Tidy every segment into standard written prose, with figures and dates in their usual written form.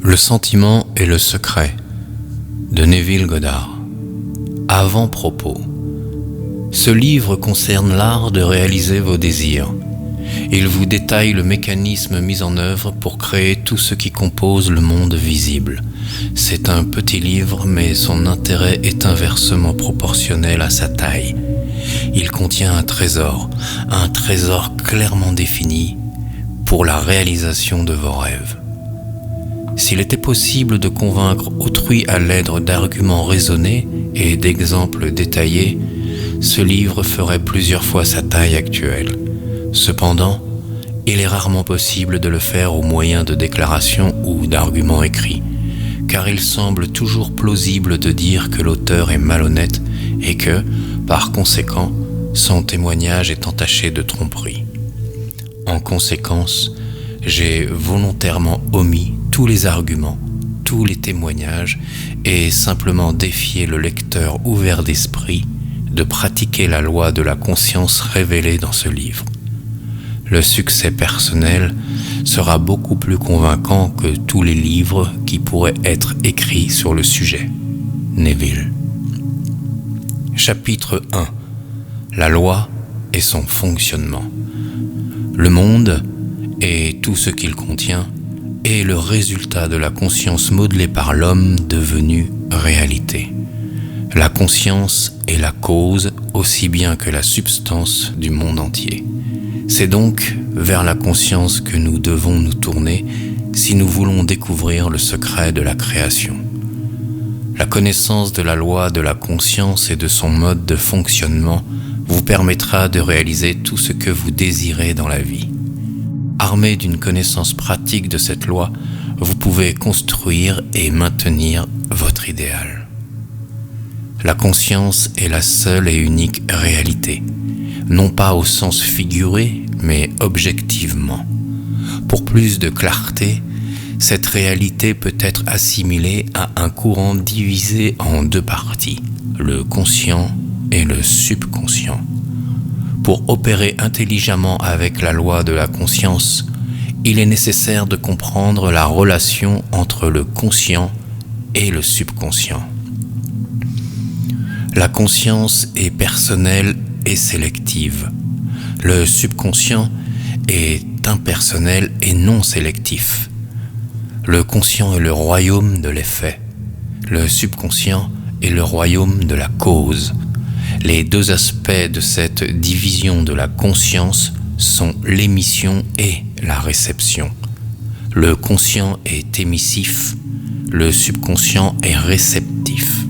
Le sentiment et le secret de Neville Goddard. Avant-propos. Ce livre concerne l'art de réaliser vos désirs. Il vous détaille le mécanisme mis en œuvre pour créer tout ce qui compose le monde visible. C'est un petit livre, mais son intérêt est inversement proportionnel à sa taille. Il contient un trésor clairement défini pour la réalisation de vos rêves. S'il était possible de convaincre autrui à l'aide d'arguments raisonnés et d'exemples détaillés, ce livre ferait plusieurs fois sa taille actuelle. Cependant, il est rarement possible de le faire au moyen de déclarations ou d'arguments écrits, car il semble toujours plausible de dire que l'auteur est malhonnête et que, par conséquent, son témoignage est entaché de tromperie. En conséquence, j'ai volontairement omis tous les arguments, tous les témoignages et simplement défié le lecteur ouvert d'esprit de pratiquer la loi de la conscience révélée dans ce livre. Le succès personnel sera beaucoup plus convaincant que tous les livres qui pourraient être écrits sur le sujet. Neville. Chapitre 1. La loi et son fonctionnement. Le monde et tout ce qu'il contient est le résultat de la conscience modelée par l'homme devenu réalité. La conscience est la cause aussi bien que la substance du monde entier. C'est donc vers la conscience que nous devons nous tourner si nous voulons découvrir le secret de la création. La connaissance de la loi de la conscience et de son mode de fonctionnement vous permettra de réaliser tout ce que vous désirez dans la vie. Armé d'une connaissance pratique de cette loi, vous pouvez construire et maintenir votre idéal. La conscience est la seule et unique réalité, non pas au sens figuré, mais objectivement. Pour plus de clarté, cette réalité peut être assimilée à un courant divisé en deux parties, le conscient et le subconscient. Pour opérer intelligemment avec la loi de la conscience, il est nécessaire de comprendre la relation entre le conscient et le subconscient. La conscience est personnelle et sélective. Le subconscient est impersonnel et non sélectif. Le conscient est le royaume de l'effet. Le subconscient est le royaume de la cause. Les deux aspects de cette division de la conscience sont l'émission et la réception. Le conscient est émissif, le subconscient est réceptif.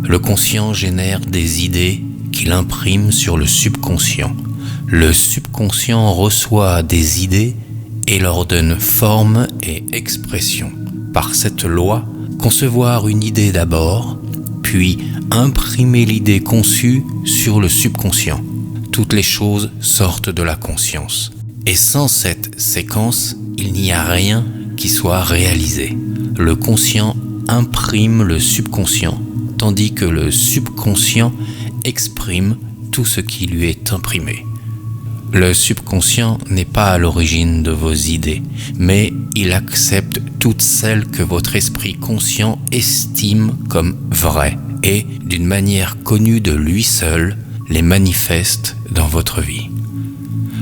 Le conscient génère des idées qu'il imprime sur le subconscient. Le subconscient reçoit des idées et leur donne forme et expression. Par cette loi, concevoir une idée d'abord, puis imprimer l'idée conçue sur le subconscient. Toutes les choses sortent de la conscience. Et sans cette séquence, il n'y a rien qui soit réalisé. Le conscient imprime le subconscient, tandis que le subconscient exprime tout ce qui lui est imprimé. Le subconscient n'est pas à l'origine de vos idées, mais il accepte toutes celles que votre esprit conscient estime comme vraies et, d'une manière connue de lui seul, les manifeste dans votre vie.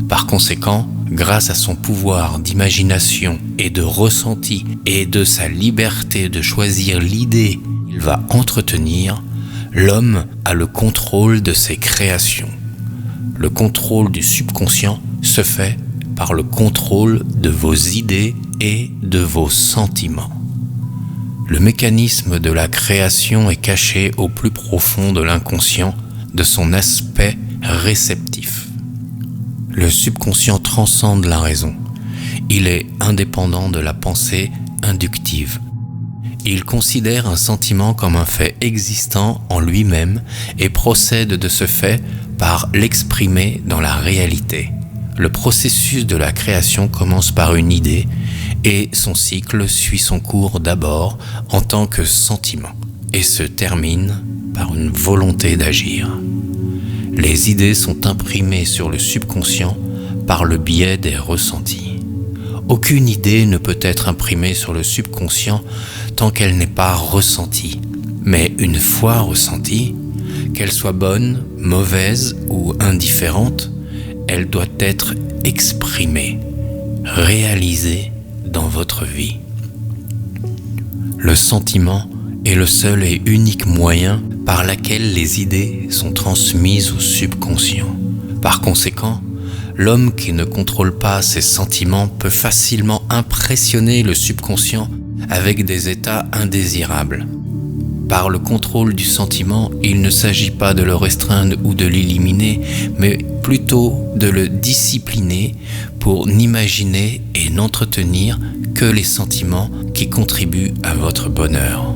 Par conséquent, grâce à son pouvoir d'imagination et de ressenti et de sa liberté de choisir l'idée qu'il va entretenir, l'homme a le contrôle de ses créations. Le contrôle du subconscient se fait par le contrôle de vos idées et de vos sentiments. Le mécanisme de la création est caché au plus profond de l'inconscient, de son aspect réceptif. Le subconscient transcende la raison. Il est indépendant de la pensée inductive. Il considère un sentiment comme un fait existant en lui-même et procède de ce fait par l'exprimer dans la réalité. Le processus de la création commence par une idée et son cycle suit son cours d'abord en tant que sentiment et se termine par une volonté d'agir. Les idées sont imprimées sur le subconscient par le biais des ressentis. Aucune idée ne peut être imprimée sur le subconscient tant qu'elle n'est pas ressentie. Mais une fois ressentie, qu'elle soit bonne, mauvaise ou indifférente, elle doit être exprimée, réalisée dans votre vie. Le sentiment est le seul et unique moyen par lequel les idées sont transmises au subconscient. Par conséquent, l'homme qui ne contrôle pas ses sentiments peut facilement impressionner le subconscient avec des états indésirables. Par le contrôle du sentiment, il ne s'agit pas de le restreindre ou de l'éliminer, mais plutôt de le discipliner pour n'imaginer et n'entretenir que les sentiments qui contribuent à votre bonheur.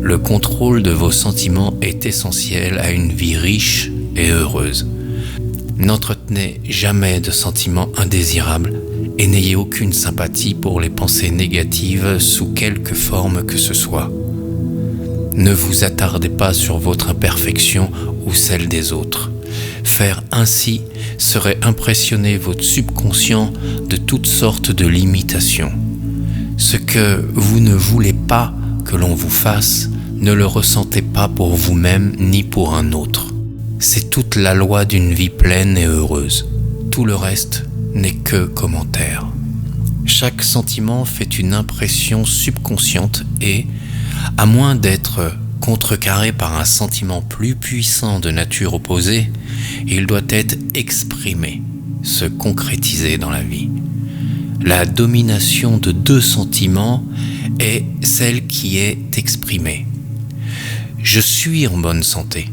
Le contrôle de vos sentiments est essentiel à une vie riche et heureuse. N'entretenez jamais de sentiments indésirables et n'ayez aucune sympathie pour les pensées négatives sous quelque forme que ce soit. Ne vous attardez pas sur votre imperfection ou celle des autres. Faire ainsi serait impressionner votre subconscient de toutes sortes de limitations. Ce que vous ne voulez pas que l'on vous fasse, ne le ressentez pas pour vous-même ni pour un autre. C'est toute la loi d'une vie pleine et heureuse. Tout le reste n'est que commentaire. Chaque sentiment fait une impression subconsciente et, à moins d'être contrecarré par un sentiment plus puissant de nature opposée, il doit être exprimé, se concrétiser dans la vie. La domination de deux sentiments est celle qui est exprimée. Je suis en bonne santé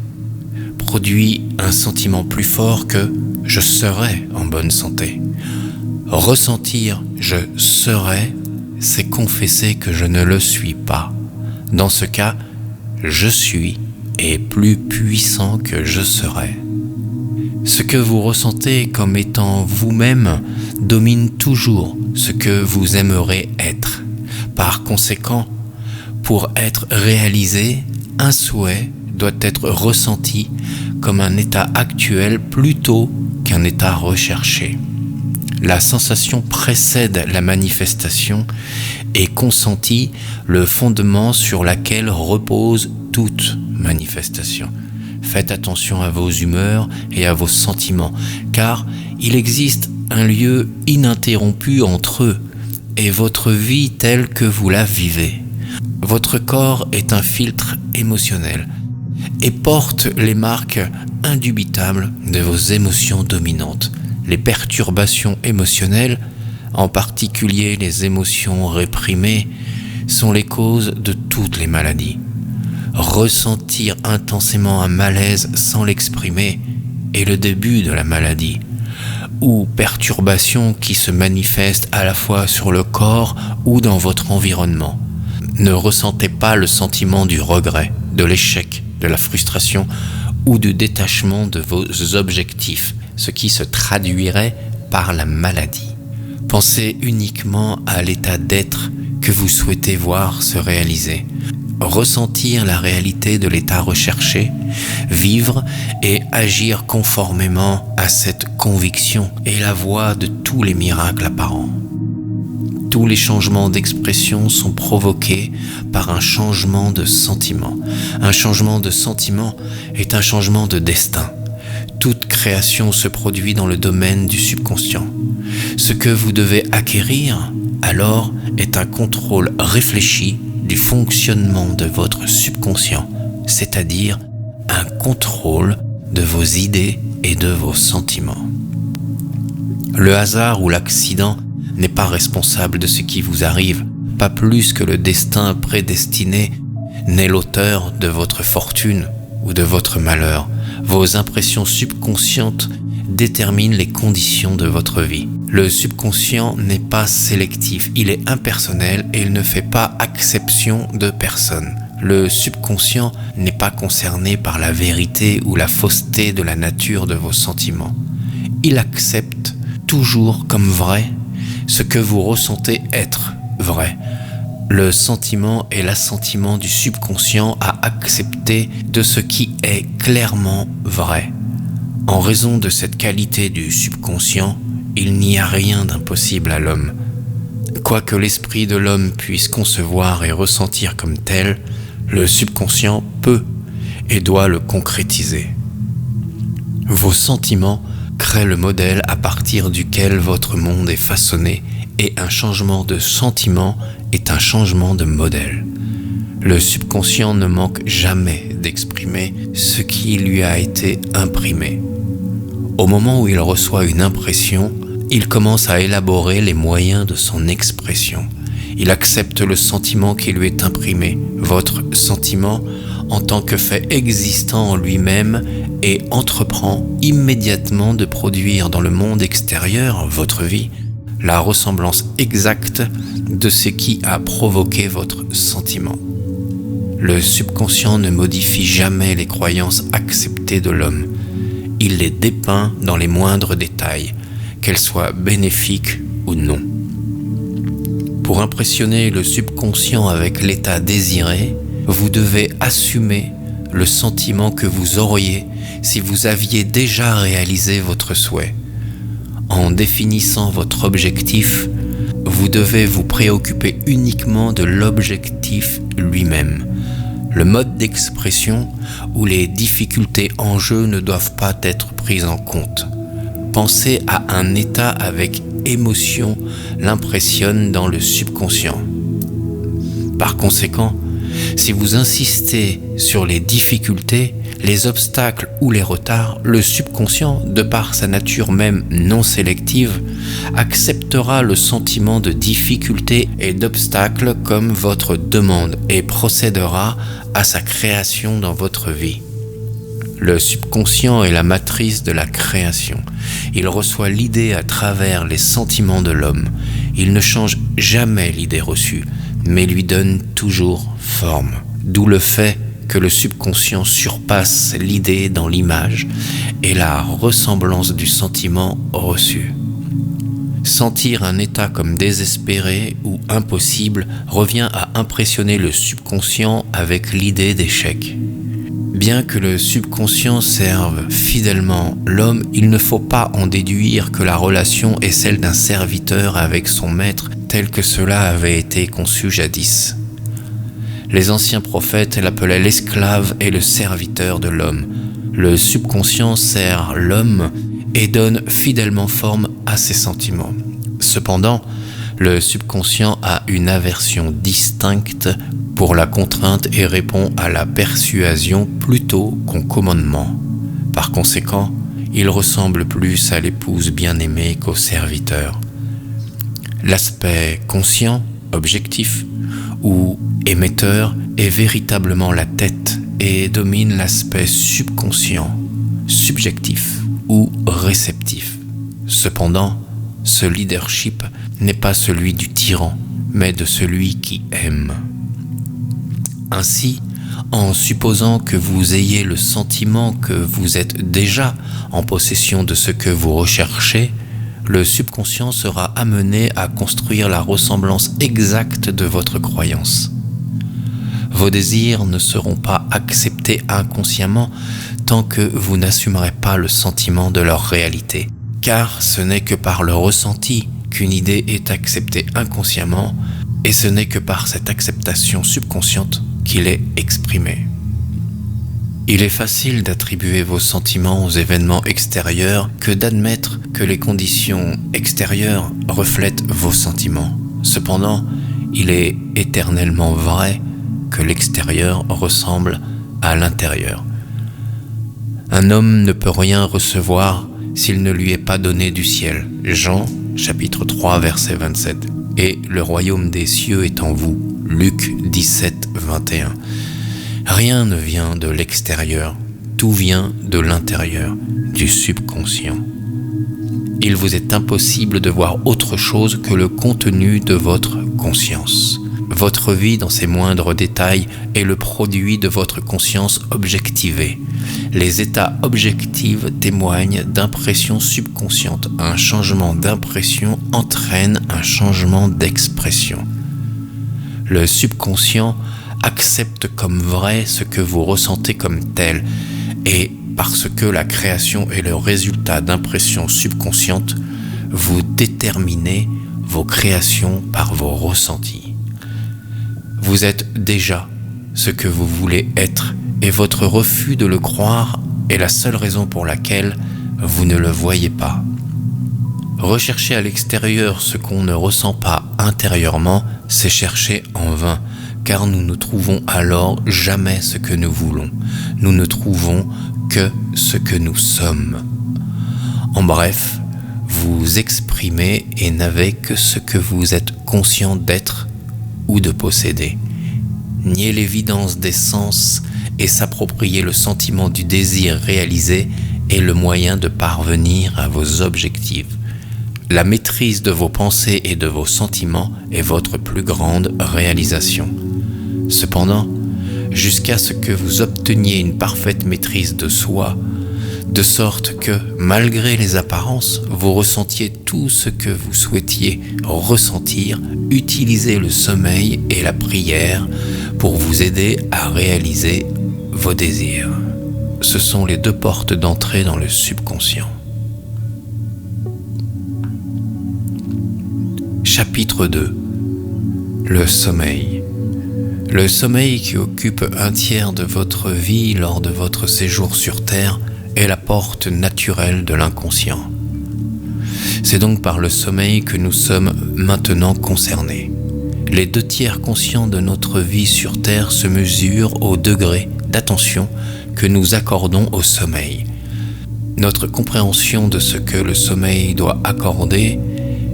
produit un sentiment plus fort que je serai en bonne santé. Ressentir je serai, c'est confesser que je ne le suis pas. Dans ce cas, je suis est plus puissant que je serai. Ce que vous ressentez comme étant vous-même domine toujours ce que vous aimerez être. Par conséquent, pour être réalisé, un souhait doit être ressenti comme un état actuel plutôt qu'un état recherché. La sensation précède la manifestation et consentit le fondement sur lequel repose toute manifestation. Faites attention à vos humeurs et à vos sentiments, car il existe un lieu ininterrompu entre eux et votre vie telle que vous la vivez. Votre corps est un filtre émotionnel et porte les marques indubitables de vos émotions dominantes. Les perturbations émotionnelles, en particulier les émotions réprimées, sont les causes de toutes les maladies. Ressentir intensément un malaise sans l'exprimer est le début de la maladie, ou perturbation qui se manifeste à la fois sur le corps ou dans votre environnement. Ne ressentez pas le sentiment du regret, de l'échec, de la frustration ou du détachement de vos objectifs, ce qui se traduirait par la maladie. Pensez uniquement à l'état d'être que vous souhaitez voir se réaliser. Ressentir la réalité de l'état recherché, vivre et agir conformément à cette conviction est la voie de tous les miracles apparents. Tous les changements d'expression sont provoqués par un changement de sentiment. Un changement de sentiment est un changement de destin. Toute création se produit dans le domaine du subconscient. Ce que vous devez acquérir, alors, est un contrôle réfléchi du fonctionnement de votre subconscient, c'est-à-dire un contrôle de vos idées et de vos sentiments. Le hasard ou l'accident n'est pas responsable de ce qui vous arrive, pas plus que le destin prédestiné n'est l'auteur de votre fortune ou de votre malheur. Vos impressions subconscientes déterminent les conditions de votre vie. Le subconscient n'est pas sélectif, il est impersonnel et il ne fait pas acception de personne. Le subconscient n'est pas concerné par la vérité ou la fausseté de la nature de vos sentiments. Il accepte toujours comme vrai ce que vous ressentez être vrai. Le sentiment est l'assentiment du subconscient à accepter de ce qui est clairement vrai. En raison de cette qualité du subconscient, il n'y a rien d'impossible à l'homme. Quoi que l'esprit de l'homme puisse concevoir et ressentir comme tel, le subconscient peut et doit le concrétiser. Vos sentiments créent le modèle à partir duquel votre monde est façonné, et un changement de sentiment est un changement de modèle. Le subconscient ne manque jamais d'exprimer ce qui lui a été imprimé. Au moment où il reçoit une impression, il commence à élaborer les moyens de son expression. Il accepte le sentiment qui lui est imprimé, votre sentiment, en tant que fait existant en lui-même, et entreprend immédiatement de produire dans le monde extérieur, votre vie, la ressemblance exacte de ce qui a provoqué votre sentiment. Le subconscient ne modifie jamais les croyances acceptées de l'homme. Il les dépeint dans les moindres détails, qu'elles soient bénéfiques ou non. Pour impressionner le subconscient avec l'état désiré, vous devez assumer le sentiment que vous auriez si vous aviez déjà réalisé votre souhait. En définissant votre objectif, vous devez vous préoccuper uniquement de l'objectif lui-même. Le mode d'expression ou les difficultés en jeu ne doivent pas être prises en compte. Penser à un état avec émotion l'impressionne dans le subconscient. Par conséquent, si vous insistez sur les difficultés, les obstacles ou les retards, le subconscient, de par sa nature même non sélective, acceptera le sentiment de difficulté et d'obstacle comme votre demande et procédera à sa création dans votre vie. Le subconscient est la matrice de la création. Il reçoit l'idée à travers les sentiments de l'homme. Il ne change jamais l'idée reçue, mais lui donne toujours forme. D'où le fait que le subconscient surpasse l'idée dans l'image et la ressemblance du sentiment reçu. Sentir un état comme désespéré ou impossible revient à impressionner le subconscient avec l'idée d'échec. Bien que le subconscient serve fidèlement l'homme, il ne faut pas en déduire que la relation est celle d'un serviteur avec son maître tel que cela avait été conçu jadis. Les anciens prophètes l'appelaient l'esclave et le serviteur de l'homme. Le subconscient sert l'homme et donne fidèlement forme à ses sentiments. Cependant, le subconscient a une aversion distincte pour la contrainte et répond à la persuasion plutôt qu'au commandement. Par conséquent, il ressemble plus à l'épouse bien-aimée qu'au serviteur. L'aspect conscient, objectif ou émetteur est véritablement la tête et domine l'aspect subconscient, subjectif ou réceptif. Cependant, ce leadership n'est pas celui du tyran, mais de celui qui aime. Ainsi, en supposant que vous ayez le sentiment que vous êtes déjà en possession de ce que vous recherchez, le subconscient sera amené à construire la ressemblance exacte de votre croyance. Vos désirs ne seront pas acceptés inconsciemment tant que vous n'assumerez pas le sentiment de leur réalité, car ce n'est que par le ressenti qu'une idée est acceptée inconsciemment, et ce n'est que par cette acceptation subconsciente qu'il est exprimé. Il est facile d'attribuer vos sentiments aux événements extérieurs que d'admettre que les conditions extérieures reflètent vos sentiments. Cependant, il est éternellement vrai que l'extérieur ressemble à l'intérieur. Un homme ne peut rien recevoir s'il ne lui est pas donné du ciel. Jean, chapitre 3, verset 27. Et le royaume des cieux est en vous. Luc 17, 21. Rien ne vient de l'extérieur, tout vient de l'intérieur, du subconscient. Il vous est impossible de voir autre chose que le contenu de votre conscience. Votre vie dans ses moindres détails est le produit de votre conscience objectivée. Les états objectifs témoignent d'impressions subconscientes. Un changement d'impression entraîne un changement d'expression. Le subconscient accepte comme vrai ce que vous ressentez comme tel, et parce que la création est le résultat d'impressions subconscientes, vous déterminez vos créations par vos ressentis. Vous êtes déjà ce que vous voulez être et votre refus de le croire est la seule raison pour laquelle vous ne le voyez pas. Rechercher à l'extérieur ce qu'on ne ressent pas intérieurement, c'est chercher en vain, car nous ne trouvons alors jamais ce que nous voulons. Nous ne trouvons que ce que nous sommes. En bref, vous exprimez et n'avez que ce que vous êtes conscient d'être ou de posséder. Nier l'évidence des sens et s'approprier le sentiment du désir réalisé est le moyen de parvenir à vos objectifs. La maîtrise de vos pensées et de vos sentiments est votre plus grande réalisation. Cependant, jusqu'à ce que vous obteniez une parfaite maîtrise de soi, de sorte que, malgré les apparences, vous ressentiez tout ce que vous souhaitiez ressentir, utilisez le sommeil et la prière pour vous aider à réaliser vos désirs. Ce sont les deux portes d'entrée dans le subconscient. Chapitre 2. Le sommeil. Le sommeil qui occupe un tiers de votre vie lors de votre séjour sur Terre est la porte naturelle de l'inconscient. C'est donc par le sommeil que nous sommes maintenant concernés. Les 2 tiers conscients de notre vie sur Terre se mesurent au degré d'attention que nous accordons au sommeil. Notre compréhension de ce que le sommeil doit accorder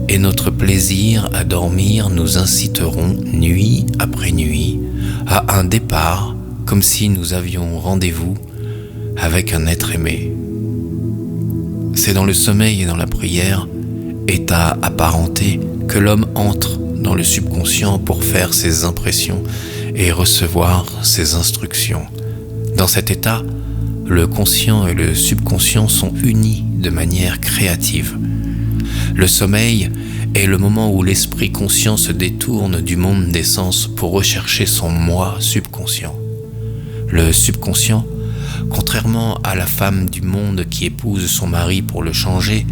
et notre plaisir à dormir nous inciteront, nuit après nuit, à un départ comme si nous avions rendez-vous avec un être aimé. C'est dans le sommeil et dans la prière, état apparenté, que l'homme entre dans le subconscient pour faire ses impressions et recevoir ses instructions. Dans cet état, le conscient et le subconscient sont unis de manière créative. Le sommeil est le moment où l'esprit conscient se détourne du monde des sens pour rechercher son moi subconscient. Le subconscient, contrairement à la femme du monde qui épouse son mari pour le changer,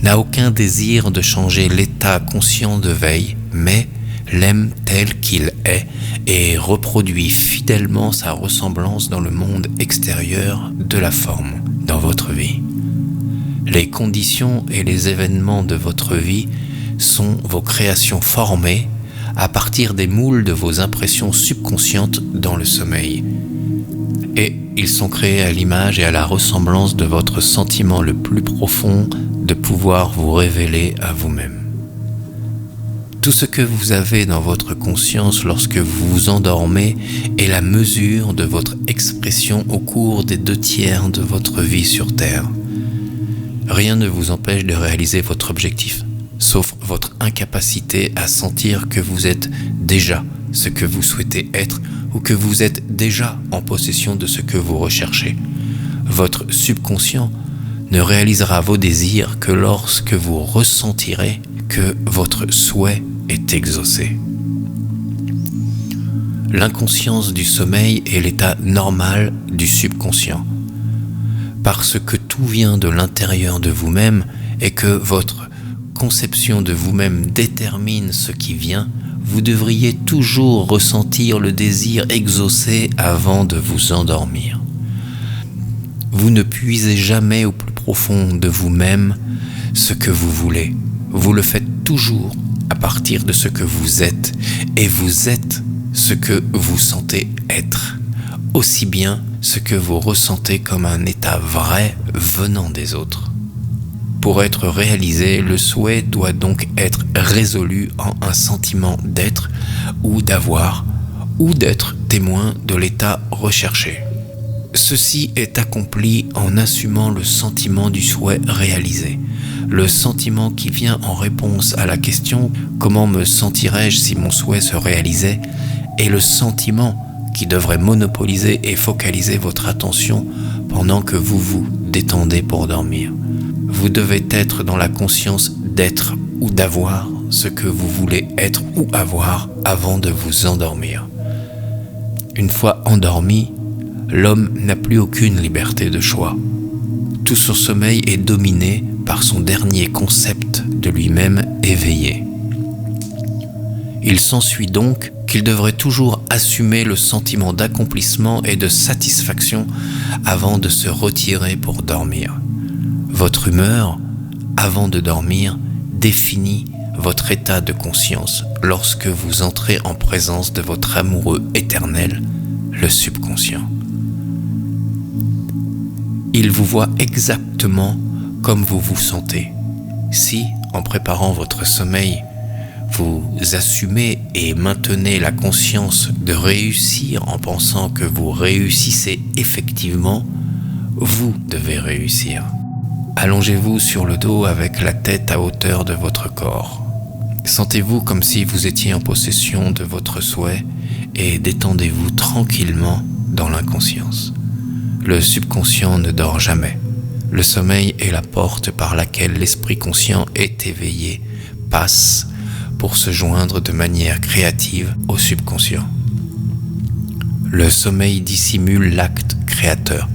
n'a aucun désir de changer l'état conscient de veille, mais l'aime tel qu'il est et reproduit fidèlement sa ressemblance dans le monde extérieur de la forme dans votre vie. Les conditions et les événements de votre vie sont vos créations formées à partir des moules de vos impressions subconscientes dans le sommeil. Et ils sont créés à l'image et à la ressemblance de votre sentiment le plus profond de pouvoir vous révéler à vous-même. Tout ce que vous avez dans votre conscience lorsque vous vous endormez est la mesure de votre expression au cours des 2 tiers de votre vie sur Terre. Rien ne vous empêche de réaliser votre objectif, sauf votre incapacité à sentir que vous êtes déjà ce que vous souhaitez être ou que vous êtes déjà en possession de ce que vous recherchez. Votre subconscient ne réalisera vos désirs que lorsque vous ressentirez que votre souhait est exaucé. L'inconscience du sommeil est l'état normal du subconscient. Parce que tout vient de l'intérieur de vous-même et que votre conception de vous-même détermine ce qui vient, vous devriez toujours ressentir le désir exaucé avant de vous endormir. Vous ne puisez jamais au plus profond de vous-même ce que vous voulez. Vous le faites toujours à partir de ce que vous êtes, et vous êtes ce que vous sentez être, aussi bien ce que vous ressentez comme un état vrai venant des autres. Pour être réalisé, le souhait doit donc être résolu en un sentiment d'être ou d'avoir ou d'être témoin de l'état recherché. Ceci est accompli en assumant le sentiment du souhait réalisé. Le sentiment qui vient en réponse à la question « Comment me sentirais-je si mon souhait se réalisait ?» est le sentiment qui devrait monopoliser et focaliser votre attention pendant que vous vous détendez pour dormir. Vous devez être dans la conscience d'être ou d'avoir ce que vous voulez être ou avoir avant de vous endormir. Une fois endormi, l'homme n'a plus aucune liberté de choix. Tout son sommeil est dominé par son dernier concept de lui-même éveillé. Il s'ensuit donc qu'il devrait toujours assumer le sentiment d'accomplissement et de satisfaction avant de se retirer pour dormir. Votre humeur, avant de dormir, définit votre état de conscience lorsque vous entrez en présence de votre amoureux éternel, le subconscient. Il vous voit exactement comme vous vous sentez. Si, en préparant votre sommeil, vous assumez et maintenez la conscience de réussir en pensant que vous réussissez effectivement, vous devez réussir. Allongez-vous sur le dos avec la tête à hauteur de votre corps. Sentez-vous comme si vous étiez en possession de votre souhait et détendez-vous tranquillement dans l'inconscience. Le subconscient ne dort jamais. Le sommeil est la porte par laquelle l'esprit conscient est éveillé, passe pour se joindre de manière créative au subconscient. Le sommeil dissimule l'acte créateur,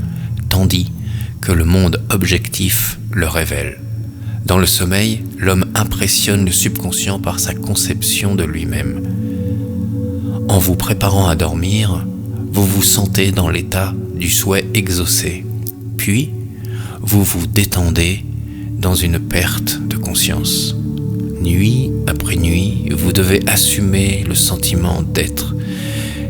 tandis que le monde objectif le révèle. Dans le sommeil, l'homme impressionne le subconscient par sa conception de lui-même. En vous préparant à dormir, vous vous sentez dans l'état du souhait exaucé, puis vous vous détendez dans une perte de conscience. Nuit après nuit, vous devez assumer le sentiment d'être,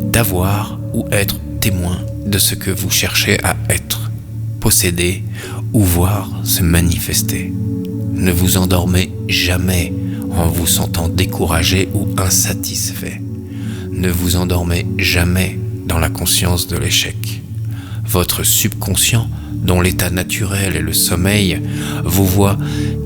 d'avoir ou être témoin de ce que vous cherchez à être, posséder ou voir se manifester. Ne vous endormez jamais en vous sentant découragé ou insatisfait. Ne vous endormez jamais dans la conscience de l'échec. Votre subconscient, dont l'état naturel est le sommeil, vous voit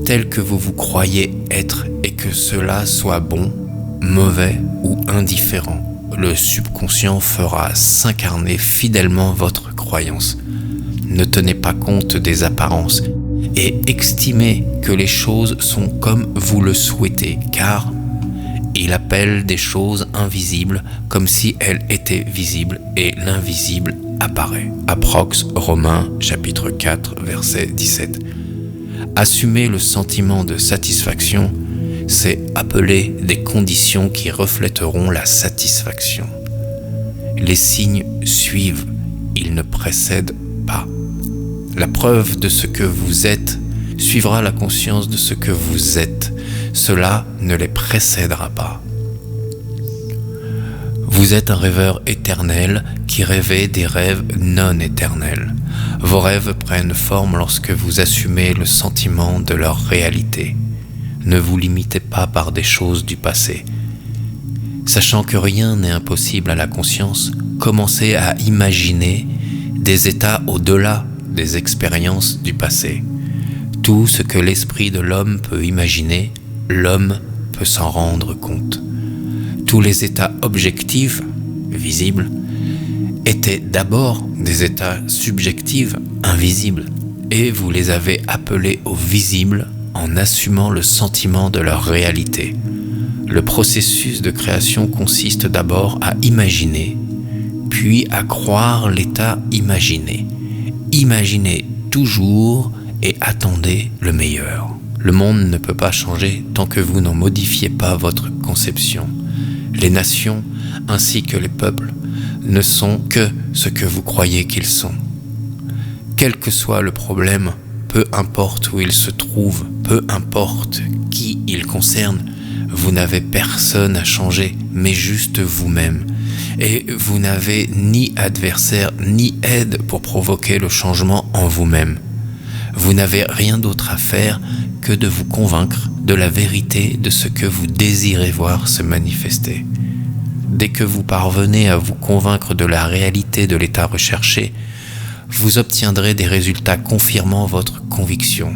tel que vous vous croyez être et que cela soit bon, mauvais ou indifférent. Le subconscient fera s'incarner fidèlement votre croyance. Ne tenez pas compte des apparences et estimez que les choses sont comme vous le souhaitez, car il appelle des choses invisibles comme si elles étaient visibles et l'invisible apparaît. Approx Romains chapitre 4 verset 17. Assumer le sentiment de satisfaction, c'est appeler des conditions qui reflèteront la satisfaction. Les signes suivent, ils ne précèdent pas. La preuve de ce que vous êtes suivra la conscience de ce que vous êtes. Cela ne les précédera pas. Vous êtes un rêveur éternel qui rêvait des rêves non éternels. Vos rêves prennent forme lorsque vous assumez le sentiment de leur réalité. Ne vous limitez pas par des choses du passé. Sachant que rien n'est impossible à la conscience, commencez à imaginer des états au-delà des expériences du passé. Tout ce que l'esprit de l'homme peut imaginer, l'homme peut s'en rendre compte. Tous les états objectifs, visibles, étaient d'abord des états subjectifs, invisibles, et vous les avez appelés au visible en assumant le sentiment de leur réalité. Le processus de création consiste d'abord à imaginer, puis à croire l'état imaginé. Imaginez toujours et attendez le meilleur. Le monde ne peut pas changer tant que vous n'en modifiez pas votre conception. Les nations ainsi que les peuples ne sont que ce que vous croyez qu'ils sont. Quel que soit le problème, peu importe où il se trouve, peu importe qui il concerne, vous n'avez personne à changer, mais juste vous-même. Et vous n'avez ni adversaire ni aide pour provoquer le changement en vous-même. Vous n'avez rien d'autre à faire que de vous convaincre de la vérité de ce que vous désirez voir se manifester. Dès que vous parvenez à vous convaincre de la réalité de l'état recherché, vous obtiendrez des résultats confirmant votre conviction.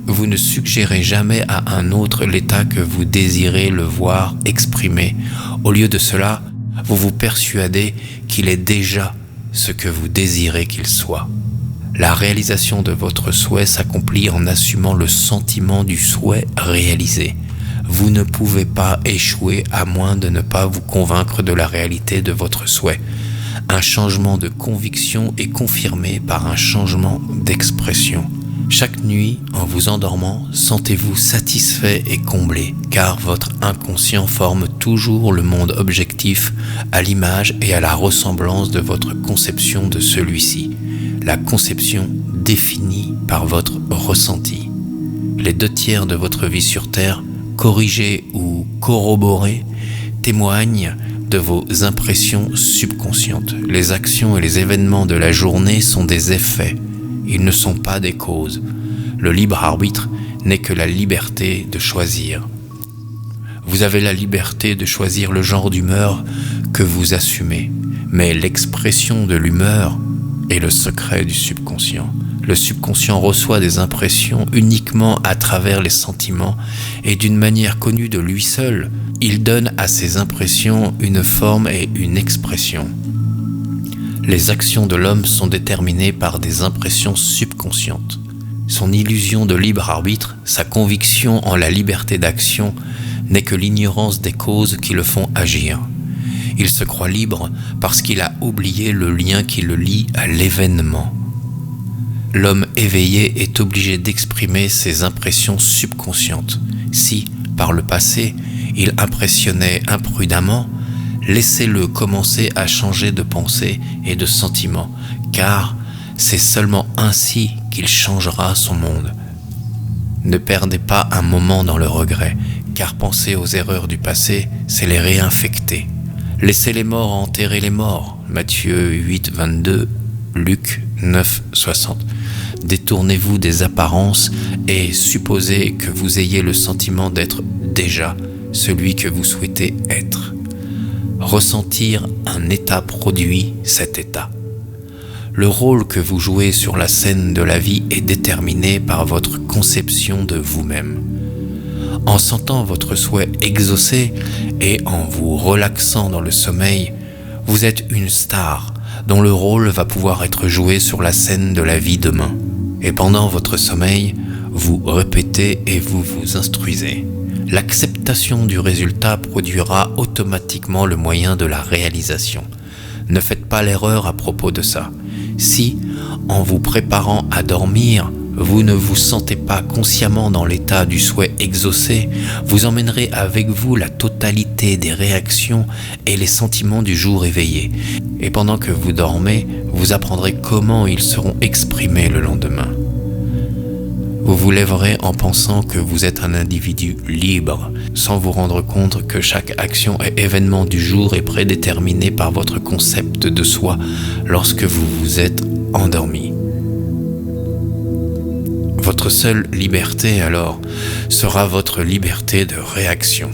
Vous ne suggérez jamais à un autre l'état que vous désirez le voir exprimé. Au lieu de cela, vous vous persuadez qu'il est déjà ce que vous désirez qu'il soit. La réalisation de votre souhait s'accomplit en assumant le sentiment du souhait réalisé. Vous ne pouvez pas échouer à moins de ne pas vous convaincre de la réalité de votre souhait. Un changement de conviction est confirmé par un changement d'expression. Chaque nuit, en vous endormant, sentez-vous satisfait et comblé, car votre inconscient forme toujours le monde objectif à l'image et à la ressemblance de votre conception de celui-ci, la conception définie par votre ressenti. Les 2/3 de votre vie sur Terre, corrigée ou corroborée, témoignent de vos impressions subconscientes. Les actions et les événements de la journée sont des effets. Ils ne sont pas des causes. Le libre arbitre n'est que la liberté de choisir. Vous avez la liberté de choisir le genre d'humeur que vous assumez, mais l'expression de l'humeur est le secret du subconscient. Le subconscient reçoit des impressions uniquement à travers les sentiments et d'une manière connue de lui seul. Il donne à ces impressions une forme et une expression. Les actions de l'homme sont déterminées par des impressions subconscientes. Son illusion de libre arbitre, sa conviction en la liberté d'action, n'est que l'ignorance des causes qui le font agir. Il se croit libre parce qu'il a oublié le lien qui le lie à l'événement. L'homme éveillé est obligé d'exprimer ses impressions subconscientes. Si, par le passé, il impressionnait imprudemment, laissez-le commencer à changer de pensée et de sentiment, car c'est seulement ainsi qu'il changera son monde. Ne perdez pas un moment dans le regret, car penser aux erreurs du passé, c'est les réinfecter. Laissez les morts enterrer les morts. Matthieu 8, 22, Luc 9, 60. Détournez-vous des apparences et supposez que vous ayez le sentiment d'être déjà celui que vous souhaitez être. Ressentir un état produit cet état. Le rôle que vous jouez sur la scène de la vie est déterminé par votre conception de vous-même. En sentant votre souhait exaucé et en vous relaxant dans le sommeil, vous êtes une star dont le rôle va pouvoir être joué sur la scène de la vie demain. Et pendant votre sommeil, vous répétez et vous vous instruisez. L'acceptation du résultat produira automatiquement le moyen de la réalisation. Ne faites pas l'erreur à propos de ça. Si, en vous préparant à dormir, vous ne vous sentez pas consciemment dans l'état du souhait exaucé, vous emmènerez avec vous la totalité des réactions et les sentiments du jour éveillé. Et pendant que vous dormez, vous apprendrez comment ils seront exprimés le lendemain. Vous vous lèverez en pensant que vous êtes un individu libre, sans vous rendre compte que chaque action et événement du jour est prédéterminé par votre concept de soi lorsque vous vous êtes endormi. Votre seule liberté, alors, sera votre liberté de réaction.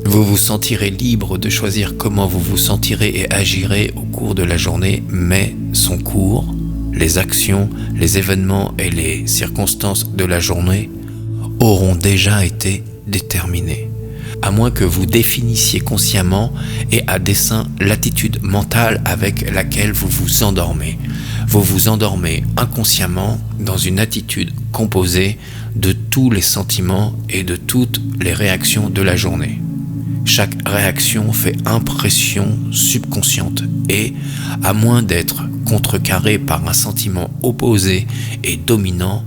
Vous vous sentirez libre de choisir comment vous vous sentirez et agirez au cours de la journée, mais son cours, les actions, les événements et les circonstances de la journée auront déjà été déterminés. À moins que vous définissiez consciemment et à dessein l'attitude mentale avec laquelle vous vous endormez. Vous vous endormez inconsciemment dans une attitude composée de tous les sentiments et de toutes les réactions de la journée. Chaque réaction fait impression subconsciente et, à moins d'être contrecarrée par un sentiment opposé et dominant,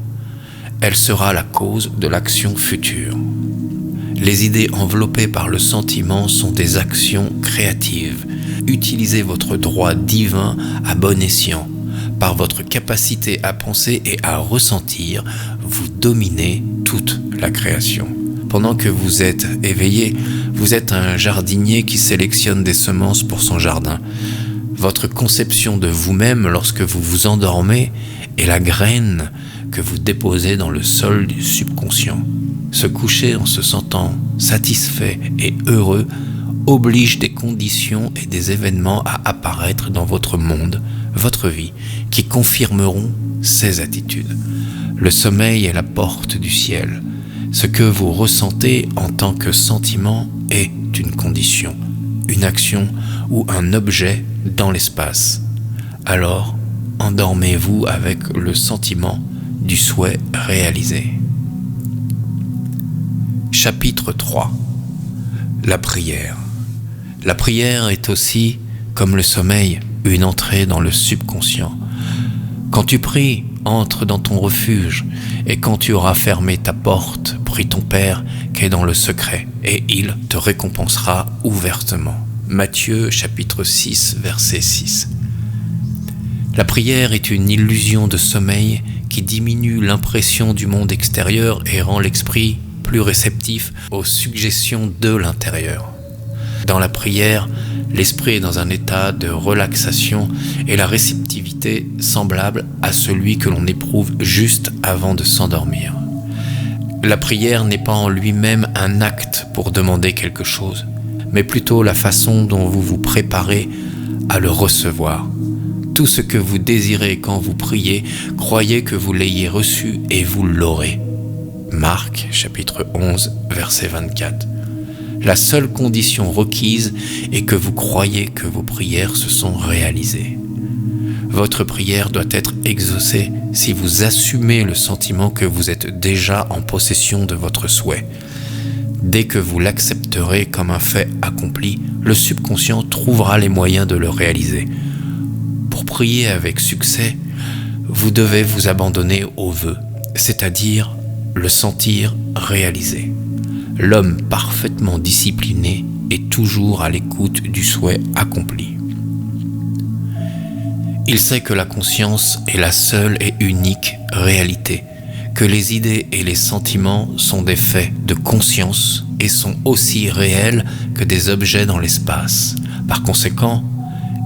elle sera la cause de l'action future. Les idées enveloppées par le sentiment sont des actions créatives. Utilisez votre droit divin à bon escient. Par votre capacité à penser et à ressentir, vous dominez toute la création. Pendant que vous êtes éveillé, vous êtes un jardinier qui sélectionne des semences pour son jardin. Votre conception de vous-même lorsque vous vous endormez est la graine que vous déposez dans le sol du subconscient. Se coucher en se sentant satisfait et heureux oblige des conditions et des événements à apparaître dans votre monde, votre vie, qui confirmeront ces attitudes. Le sommeil est la porte du ciel. Ce que vous ressentez en tant que sentiment est une condition, une action ou un objet dans l'espace. Alors, endormez-vous avec le sentiment du souhait réalisé. Chapitre 3. La prière. La prière est aussi, comme le sommeil, une entrée dans le subconscient. Quand tu pries, entre dans ton refuge, et quand tu auras fermé ta porte, prie ton Père qui est dans le secret, et il te récompensera ouvertement. Matthieu chapitre 6, verset 6. La prière est une illusion de sommeil qui diminue l'impression du monde extérieur et rend l'esprit plus réceptif aux suggestions de l'intérieur. Dans la prière, l'esprit est dans un état de relaxation et la réceptivité semblable à celui que l'on éprouve juste avant de s'endormir. La prière n'est pas en lui-même un acte pour demander quelque chose, mais plutôt la façon dont vous vous préparez à le recevoir. Tout ce que vous désirez quand vous priez, croyez que vous l'ayez reçu et vous l'aurez. Marc, chapitre 11, verset 24. La seule condition requise est que vous croyez que vos prières se sont réalisées. Votre prière doit être exaucée si vous assumez le sentiment que vous êtes déjà en possession de votre souhait. Dès que vous l'accepterez comme un fait accompli, le subconscient trouvera les moyens de le réaliser. Pour prier avec succès, vous devez vous abandonner au vœu, c'est-à-dire le sentir réalisé. L'homme parfaitement discipliné est toujours à l'écoute du souhait accompli. Il sait que la conscience est la seule et unique réalité, que les idées et les sentiments sont des faits de conscience et sont aussi réels que des objets dans l'espace. Par conséquent,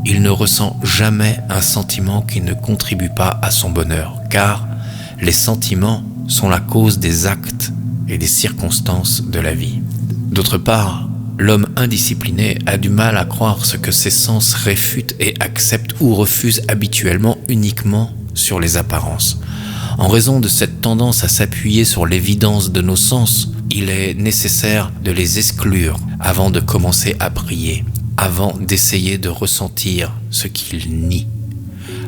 il ne ressent jamais un sentiment qui ne contribue pas à son bonheur, car les sentiments sont la cause des actes et des circonstances de la vie. D'autre part, l'homme indiscipliné a du mal à croire ce que ses sens réfutent et acceptent ou refusent habituellement uniquement sur les apparences. En raison de cette tendance à s'appuyer sur l'évidence de nos sens, il est nécessaire de les exclure avant de commencer à prier, avant d'essayer de ressentir ce qu'ils nient.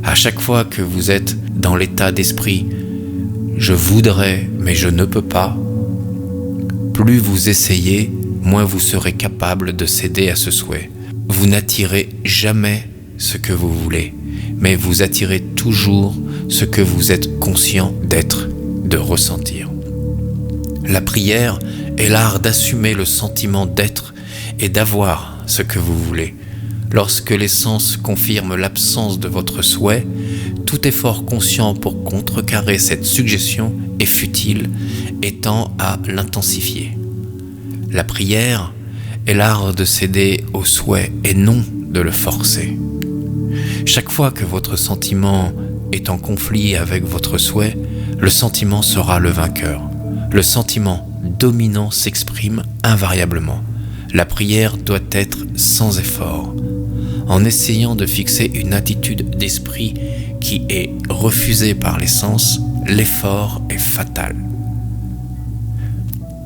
À chaque fois que vous êtes dans l'état d'esprit « je voudrais, mais je ne peux pas », plus vous essayez, moins vous serez capable de céder à ce souhait. Vous n'attirez jamais ce que vous voulez, mais vous attirez toujours ce que vous êtes conscient d'être, de ressentir. La prière est l'art d'assumer le sentiment d'être et d'avoir ce que vous voulez. Lorsque les sens confirment l'absence de votre souhait, tout effort conscient pour contrecarrer cette suggestion est futile et tend à l'intensifier. La prière est l'art de céder au souhait et non de le forcer. Chaque fois que votre sentiment est en conflit avec votre souhait, le sentiment sera le vainqueur. Le sentiment dominant s'exprime invariablement. La prière doit être sans effort. En essayant de fixer une attitude d'esprit qui est refusée par les sens, l'effort est fatal.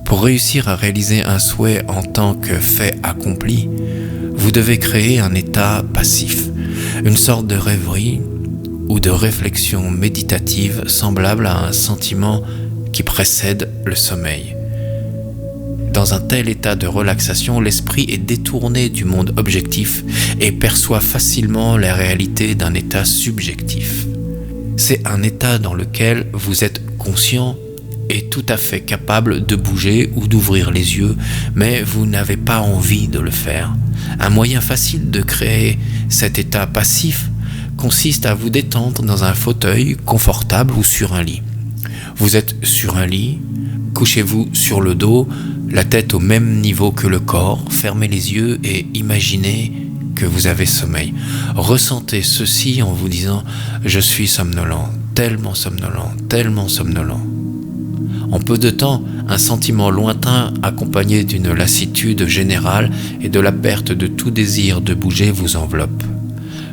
Pour réussir à réaliser un souhait en tant que fait accompli, vous devez créer un état passif, une sorte de rêverie ou de réflexion méditative semblable à un sentiment qui précède le sommeil. Dans un tel état de relaxation, l'esprit est détourné du monde objectif et perçoit facilement la réalité d'un état subjectif. C'est un état dans lequel vous êtes conscient et tout à fait capable de bouger ou d'ouvrir les yeux, mais vous n'avez pas envie de le faire. Un moyen facile de créer cet état passif consiste à vous détendre dans un fauteuil confortable ou sur un lit. Vous êtes sur un lit, couchez-vous sur le dos, la tête au même niveau que le corps, fermez les yeux et imaginez que vous avez sommeil. Ressentez ceci en vous disant « Je suis somnolent, tellement somnolent, tellement somnolent ». En peu de temps, un sentiment lointain accompagné d'une lassitude générale et de la perte de tout désir de bouger vous enveloppe.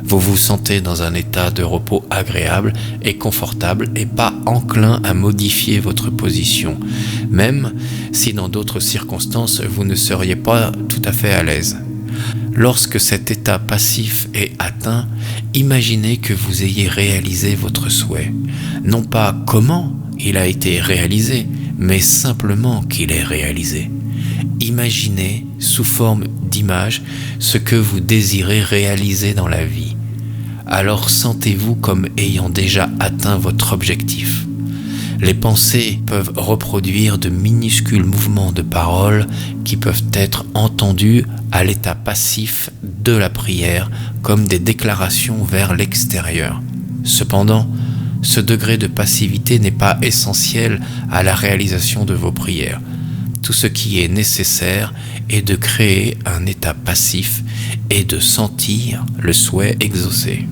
Vous vous sentez dans un état de repos agréable et confortable et pas enclin à modifier votre position, même si dans d'autres circonstances vous ne seriez pas tout à fait à l'aise. Lorsque cet état passif est atteint, imaginez que vous ayez réalisé votre souhait. Non pas comment il a été réalisé, mais simplement qu'il est réalisé. Imaginez sous forme d'image ce que vous désirez réaliser dans la vie. alors sentez-vous comme ayant déjà atteint votre objectif. Les pensées peuvent reproduire de minuscules mouvements de parole qui peuvent être entendus à l'état passif de la prière comme des déclarations vers l'extérieur. Cependant, ce degré de passivité n'est pas essentiel à la réalisation de vos prières. Tout ce qui est nécessaire est de créer un état passif et de sentir le souhait exaucé.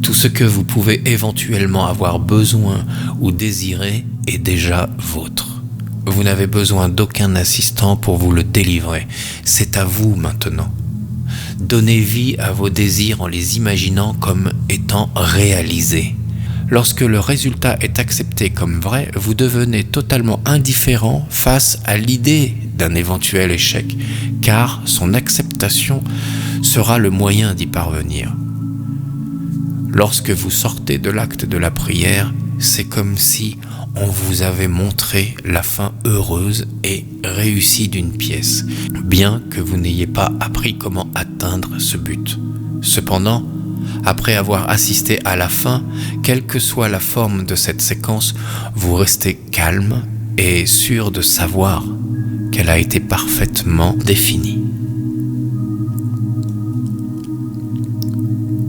Tout ce que vous pouvez éventuellement avoir besoin ou désirer est déjà vôtre. Vous n'avez besoin d'aucun assistant pour vous le délivrer. C'est à vous maintenant. Donnez vie à vos désirs en les imaginant comme étant réalisés. Lorsque le résultat est accepté comme vrai, vous devenez totalement indifférent face à l'idée d'un éventuel échec, car son acceptation sera le moyen d'y parvenir. Lorsque vous sortez de l'acte de la prière, c'est comme si on vous avait montré la fin heureuse et réussie d'une pièce, bien que vous n'ayez pas appris comment atteindre ce but. Cependant, après avoir assisté à la fin, quelle que soit la forme de cette séquence, vous restez calme et sûr de savoir qu'elle a été parfaitement définie.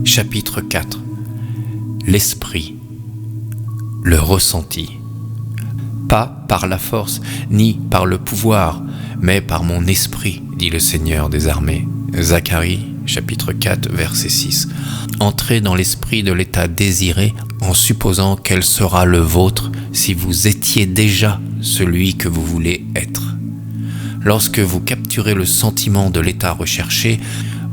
Chapitre 4. L'esprit, le ressenti. Pas par la force, ni par le pouvoir, mais par mon esprit, dit le Seigneur des armées. Zacharie, chapitre 4, verset 6. Entrez dans l'esprit de l'état désiré en supposant quel sera le vôtre si vous étiez déjà celui que vous voulez être. Lorsque vous capturez le sentiment de l'état recherché,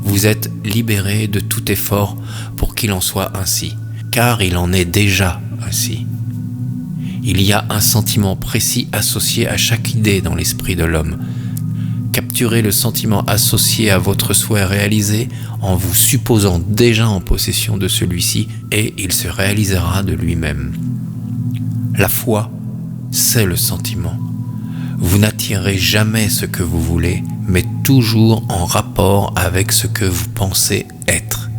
vous êtes libéré de tout effort pour qu'il en soit ainsi, car il en est déjà ainsi. Il y a un sentiment précis associé à chaque idée dans l'esprit de l'homme. Capturez le sentiment associé à votre souhait réalisé en vous supposant déjà en possession de celui-ci et il se réalisera de lui-même. La foi, c'est le sentiment. Vous n'attirez jamais ce que vous voulez, mais toujours en rapport avec ce que vous pensez être.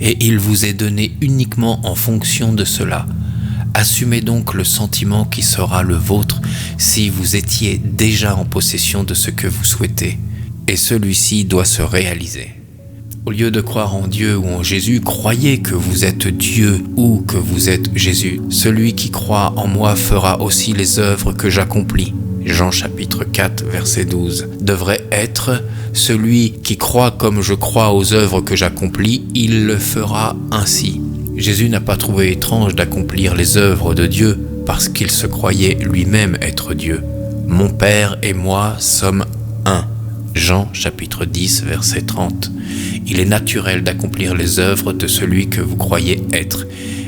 Et il vous est donné uniquement en fonction de cela. Assumez donc le sentiment qui sera le vôtre si vous étiez déjà en possession de ce que vous souhaitez, et celui-ci doit se réaliser. Au lieu de croire en Dieu ou en Jésus, croyez que vous êtes Dieu ou que vous êtes Jésus. Celui qui croit en moi fera aussi les œuvres que j'accomplis. Jean chapitre 4, verset 12. Devrait être celui qui croit comme je crois aux œuvres que j'accomplis, il le fera ainsi. Jésus n'a pas trouvé étrange d'accomplir les œuvres de Dieu parce qu'il se croyait lui-même être Dieu. Mon Père et moi sommes un. Jean chapitre 10, verset 30. Il est naturel d'accomplir les œuvres de celui que vous croyez être.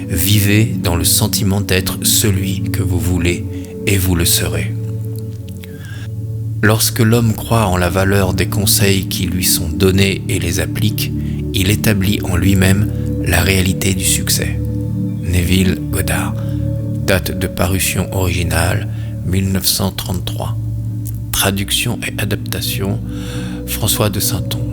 Vivez dans le sentiment d'être celui que vous voulez et vous le serez. Lorsque l'homme croit en la valeur des conseils qui lui sont donnés et les applique, il établit en lui-même la réalité du succès. Neville Goddard. Date de parution originale 1933. Traduction et adaptation François de Sainton.